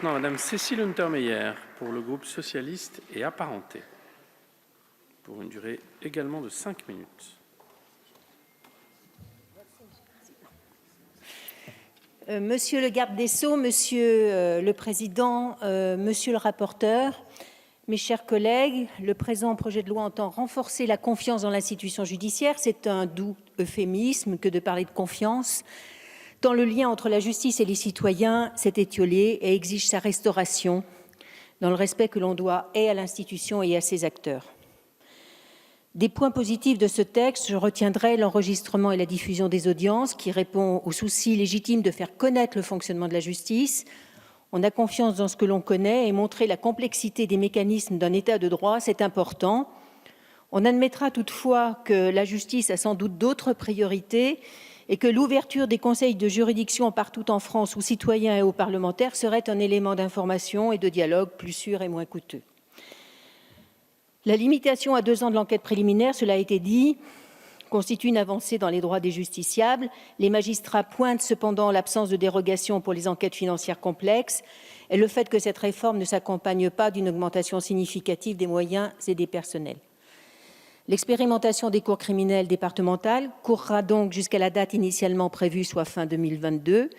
maintenant Madame Cécile Untermeyer pour le groupe socialiste et apparenté, pour une durée également de 5 minutes. Monsieur le garde des Sceaux, Monsieur le Président, Monsieur le rapporteur, mes chers collègues, le présent projet de loi entend renforcer la confiance dans l'institution judiciaire. C'est un doux euphémisme que de parler de confiance, tant le lien entre la justice et les citoyens s'est étiolé et exige sa restauration dans le respect que l'on doit et à l'institution et à ses acteurs. Des points positifs de ce texte, je retiendrai l'enregistrement et la diffusion des audiences qui répond au souci légitime de faire connaître le fonctionnement de la justice. On a confiance dans ce que l'on connaît et montrer la complexité des mécanismes d'un État de droit, c'est important. On admettra toutefois que la justice a sans doute d'autres priorités et que l'ouverture des conseils de juridiction partout en France aux citoyens et aux parlementaires serait un élément d'information et de dialogue plus sûr et moins coûteux. La limitation à 2 ans de l'enquête préliminaire, cela a été dit, constitue une avancée dans les droits des justiciables. Les magistrats pointent cependant l'absence de dérogation pour les enquêtes financières complexes et le fait que cette réforme ne s'accompagne pas d'une augmentation significative des moyens et des personnels. L'expérimentation des cours criminelles départementales courra donc jusqu'à la date initialement prévue, soit fin 2022.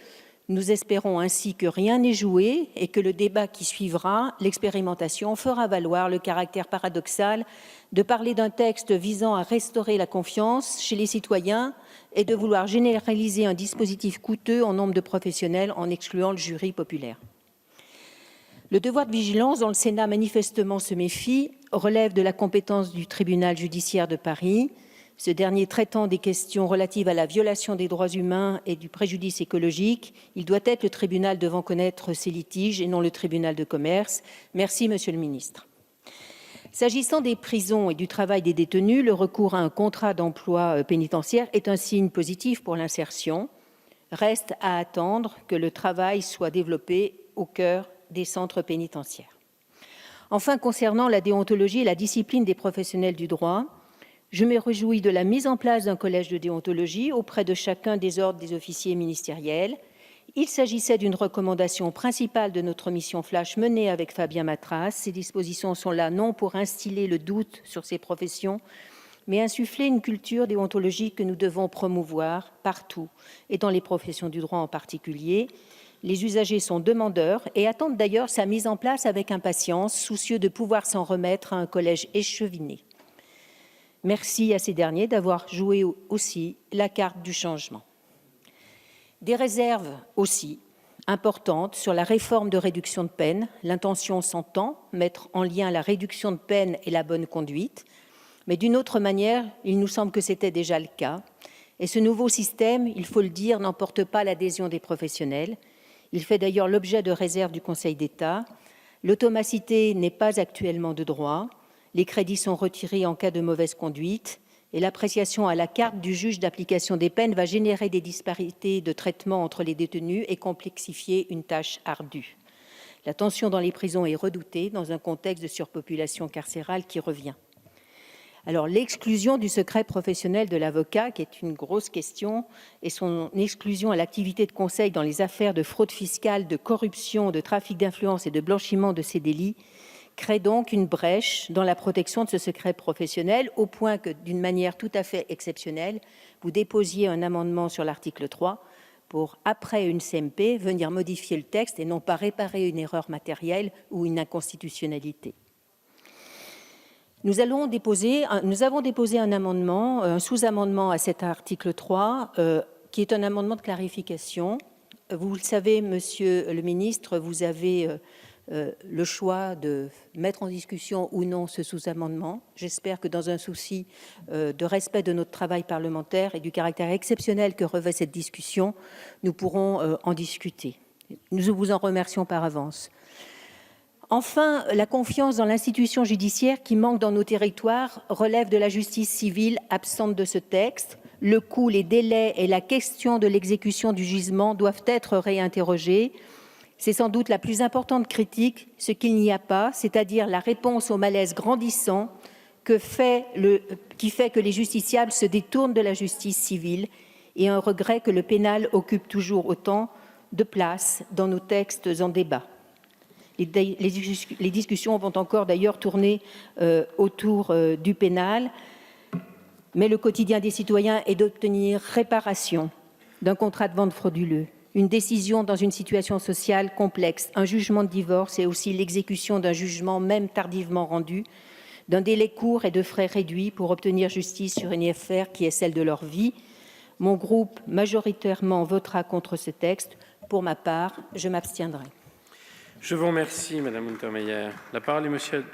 Nous espérons ainsi que rien n'est joué et que le débat qui suivra, l'expérimentation, fera valoir le caractère paradoxal de parler d'un texte visant à restaurer la confiance chez les citoyens et de vouloir généraliser un dispositif coûteux en nombre de professionnels en excluant le jury populaire. Le devoir de vigilance, dont le Sénat manifestement se méfie, relève de la compétence du tribunal judiciaire de Paris. Ce dernier traitant des questions relatives à la violation des droits humains et du préjudice écologique, il doit être le tribunal devant connaître ces litiges et non le tribunal de commerce. Merci, Monsieur le Ministre. S'agissant des prisons et du travail des détenus, le recours à un contrat d'emploi pénitentiaire est un signe positif pour l'insertion. Reste à attendre que le travail soit développé au cœur des centres pénitentiaires. Enfin, concernant la déontologie et la discipline des professionnels du droit, je me réjouis de la mise en place d'un collège de déontologie auprès de chacun des ordres des officiers ministériels. Il s'agissait d'une recommandation principale de notre mission flash menée avec Fabien Matras. Ces dispositions sont là non pour instiller le doute sur ces professions, mais insuffler une culture déontologique que nous devons promouvoir partout et dans les professions du droit en particulier. Les usagers sont demandeurs et attendent d'ailleurs sa mise en place avec impatience, soucieux de pouvoir s'en remettre à un collège échevelé. Merci à ces derniers d'avoir joué aussi la carte du changement. Des réserves aussi importantes sur la réforme de réduction de peine. L'intention s'entend, mettre en lien la réduction de peine et la bonne conduite. Mais d'une autre manière, il nous semble que c'était déjà le cas. Et ce nouveau système, il faut le dire, n'emporte pas l'adhésion des professionnels. Il fait d'ailleurs l'objet de réserves du Conseil d'État. L'automacité n'est pas actuellement de droit. Les crédits sont retirés en cas de mauvaise conduite et l'appréciation à la carte du juge d'application des peines va générer des disparités de traitement entre les détenus et complexifier une tâche ardue. La tension dans les prisons est redoutée dans un contexte de surpopulation carcérale qui revient. Alors, l'exclusion du secret professionnel de l'avocat, qui est une grosse question, et son exclusion à l'activité de conseil dans les affaires de fraude fiscale, de corruption, de trafic d'influence et de blanchiment de ces délits, crée donc une brèche dans la protection de ce secret professionnel, au point que, d'une manière tout à fait exceptionnelle, vous déposiez un amendement sur l'article 3 pour, après une CMP, venir modifier le texte et non pas réparer une erreur matérielle ou une inconstitutionnalité. Nous avons déposé un amendement, un sous-amendement à cet article 3, qui est un amendement de clarification. Vous le savez, Monsieur le Ministre, vous avez le choix de mettre en discussion ou non ce sous-amendement. J'espère que dans un souci de respect de notre travail parlementaire et du caractère exceptionnel que revêt cette discussion, nous pourrons en discuter. Nous vous en remercions par avance. Enfin, la confiance dans l'institution judiciaire qui manque dans nos territoires relève de la justice civile absente de ce texte. Le coût, les délais et la question de l'exécution du jugement doivent être réinterrogés. C'est sans doute la plus importante critique, ce qu'il n'y a pas, c'est-à-dire la réponse au malaise grandissant qui fait que les justiciables se détournent de la justice civile et un regret que le pénal occupe toujours autant de place dans nos textes en débat. Les discussions vont encore d'ailleurs tourner autour du pénal. Mais le quotidien des citoyens est d'obtenir réparation d'un contrat de vente frauduleux, une décision dans une situation sociale complexe, un jugement de divorce et aussi l'exécution d'un jugement même tardivement rendu, d'un délai court et de frais réduits pour obtenir justice sur une affaire qui est celle de leur vie. Mon groupe majoritairement votera contre ce texte. Pour ma part, je m'abstiendrai. Je vous remercie, Madame Untermaier. La parole est monsieur